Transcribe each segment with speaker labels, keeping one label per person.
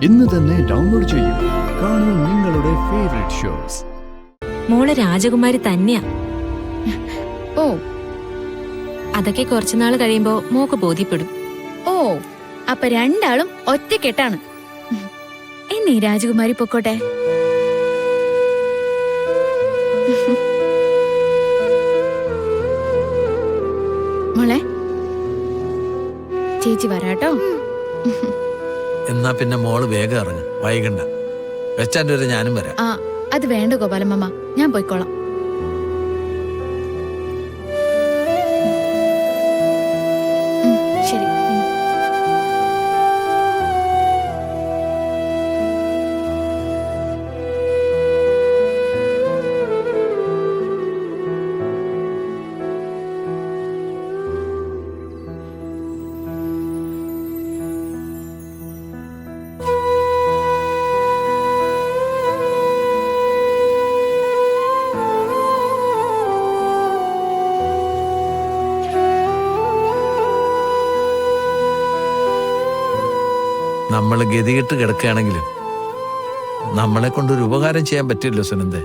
Speaker 1: ഇന്ന് തന്നെ ഡൗൺലോഡ് ചെയ്യൂ. കാണൂ നിങ്ങളുടെ ഫേവറേറ്റ് ഷോസ്.
Speaker 2: മോളെ രാജകുമാരി തന്നെയാ.
Speaker 3: ഓ,
Speaker 2: അതൊക്കെ കുറച്ചുനാൾ കഴിയുമ്പോ മോക്ക് ബോധ്യപ്പെടും.
Speaker 3: ഓ, അപ്പൊ രണ്ടാളും ഒറ്റക്കെട്ടാണ്. എന്നീ രാജകുമാരി പൊക്കോട്ടെ. മോളെ, ചേച്ചി വരാട്ടോ.
Speaker 4: എന്നാ പിന്നെ മോള് വേഗം ഇറങ്ങ്, വൈകണ്ട. വെച്ചാൻ്റെ വരെ ഞാനും വരാം.
Speaker 3: ആ, അത് വേണ്ട ഗോപാലമ്മ, ഞാൻ പോയിക്കോളാം. ശരി.
Speaker 4: നമ്മൾ ഗതികെട്ട് കിടക്കുകയാണെങ്കിലും നമ്മളെ കൊണ്ടൊരു ഉപകാരം ചെയ്യാൻ പറ്റില്ലല്ലോ സുനന്ദേ.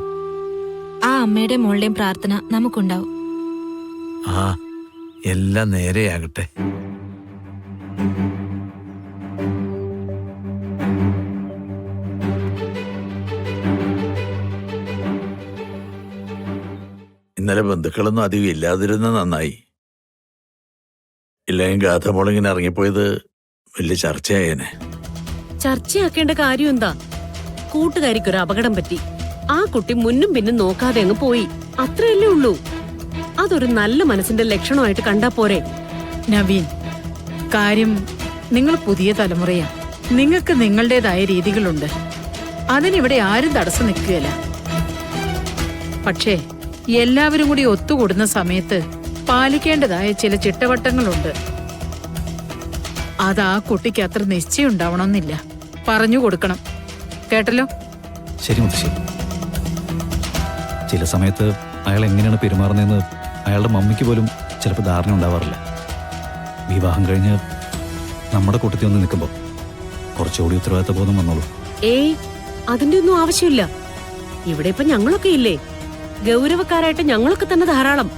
Speaker 2: ആ അമ്മയുടെ മോളുടെയും പ്രാർത്ഥന നമുക്കുണ്ടാവും.
Speaker 4: ആ, എല്ലാം നേരെയാകട്ടെ.
Speaker 5: ഇന്നലെ ബന്ധുക്കളൊന്നും അധികം ഇല്ലാതിരുന്ന നന്നായി. ഇല്ലെങ്കിൽ ഗാഥമോളിങ്ങനെ ഇറങ്ങിപ്പോയത് വലിയ ചർച്ചയായേനെ.
Speaker 6: ചർച്ചയാക്കേണ്ട കാര്യം എന്താ? കൂട്ടുകാരിക്കൊരു അപകടം പറ്റി, ആ കുട്ടി മുന്നും പിന്നും നോക്കാതെ അങ്ങ് പോയി, അത്രയല്ലേ ഉള്ളൂ. അതൊരു നല്ല മനസ്സിന്റെ ലക്ഷണമായിട്ട് കണ്ടാ പോരെ?
Speaker 7: നവീൻ, കാര്യം നിങ്ങൾ പുതിയ തലമുറയാ. നിങ്ങൾക്ക് നിങ്ങളുടേതായ രീതികളുണ്ട്. അതിനിവിടെ ആരും തടസ്സം നിൽക്കുകയില്ല. പക്ഷേ എല്ലാവരും കൂടി ഒത്തുകൂടുന്ന സമയത്ത് പാലിക്കേണ്ടതായ ചില ചിട്ടവട്ടങ്ങളുണ്ട്. അത് ആ കുട്ടിക്ക് അത്ര നിശ്ചയം ഉണ്ടാവണമെന്നില്ല. പറഞ്ഞു കൊടുക്കണം, കേട്ടല്ലോ?
Speaker 8: ശരി മുത്തശ്ശി. ചില സമയത്ത് അയാൾ എങ്ങനെയാണ് പെരുമാറുന്നതെന്ന് അയാളുടെ മമ്മിക്ക് പോലും ചിലപ്പോൾ ധാരണ ഉണ്ടാവാറില്ല. വിവാഹം കഴിഞ്ഞ് നമ്മുടെ കൂട്ടത്തിൽ ഒന്ന് നിൽക്കുമ്പോൾ കുറച്ചുകൂടി ഉത്തരവാദിത്ത ബോധം വന്നോളൂ.
Speaker 6: ഏയ്, അതിന്റെ ഒന്നും ആവശ്യമില്ല. ഇവിടെ ഇപ്പൊ ഞങ്ങളൊക്കെ ഇല്ലേ, ഗൗരവക്കാരായിട്ട് ഞങ്ങളൊക്കെ തന്നെ ധാരാളം.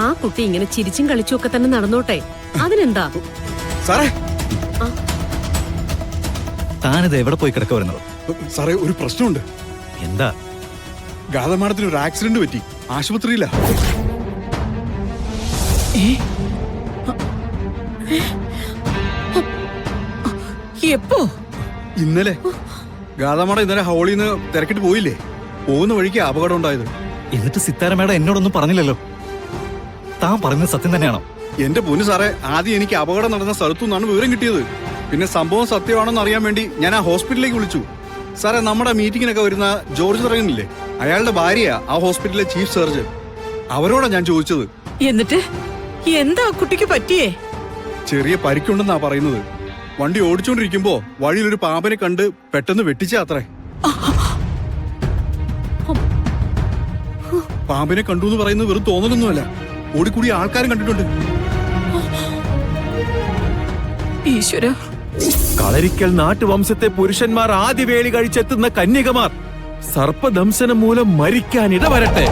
Speaker 6: ആ കുട്ടി ഇങ്ങനെ ചിരിച്ചും കളിച്ചും ഒക്കെ തന്നെ നടന്നോട്ടെ, അതിനെന്താ?
Speaker 9: സാറേ,
Speaker 8: താനിത് എവിടെ പോയി കിടക്ക വരുന്നത്?
Speaker 9: സാറേ, ഒരു പ്രശ്നമുണ്ട്.
Speaker 8: എന്താ?
Speaker 9: ഗാഥമാഡത്തിന് ഒരു ആക്സിഡന്റ് പറ്റി, ആശുപത്രിയിലാ.
Speaker 7: എപ്പോ?
Speaker 9: ഇന്നലെ. ഗാഥമാഡ ഇന്നലെ ഹോളിന്ന് തിരക്കിട്ട് പോയില്ലേ, പോകുന്ന വഴിക്ക് അപകടം ഉണ്ടായത്.
Speaker 8: എന്നിട്ട് സിത്താര മേഡം എന്നോടൊന്നും പറഞ്ഞില്ലല്ലോ. താൻ പറയുന്നത് സത്യം തന്നെയാണോ?
Speaker 9: എന്റെ പൊന്നു സാറേ, ആദ്യം എനിക്ക് അപകടം നടന്ന സ്ഥലത്തു നിന്നാണ് വിവരം കിട്ടിയത്. പിന്നെ സംഭവം സത്യമാണെന്ന് അറിയാൻ വേണ്ടി ഞാൻ ആ ഹോസ്പിറ്റലിലേക്ക് വിളിച്ചു. സാറേ, നമ്മുടെ മീറ്റിങ്ങിനൊക്കെ വരുന്ന ജോർജ് തുടങ്ങുന്നില്ലേ, അയാളുടെ ഭാര്യയാ ആ ഹോസ്പിറ്റലിലെ ചീഫ് സർജൻ. അവരോടാ ഞാൻ ചോദിച്ചത്.
Speaker 7: എന്നിട്ട് എന്താ കുട്ടിക്ക് പറ്റിയേ?
Speaker 9: ചെറിയ പരിക്കുണ്ടെന്നാ പറയുന്നത്. വണ്ടി ഓടിച്ചോണ്ടിരിക്കുമ്പോ വഴിയിലൊരു പാമ്പിനെ കണ്ട് പെട്ടെന്ന് വെട്ടിച്ചാത്രേ. പാമ്പിനെ കണ്ടു എന്ന് പറയുന്നത് വെറും തോന്നലൊന്നുമല്ല, ഓടിക്കൂടി ആൾക്കാരും കണ്ടിട്ടുണ്ട്.
Speaker 7: ഈശ്വര!
Speaker 10: കളരിക്കൽ നാട്ടുവംശത്തെ പുരുഷന്മാർ ആദ്യ വേളി കഴിച്ചെത്തുന്ന കന്യകമാർ സർപ്പദംശനം മൂലം മരിക്കാൻ ഇടവരട്ടെ.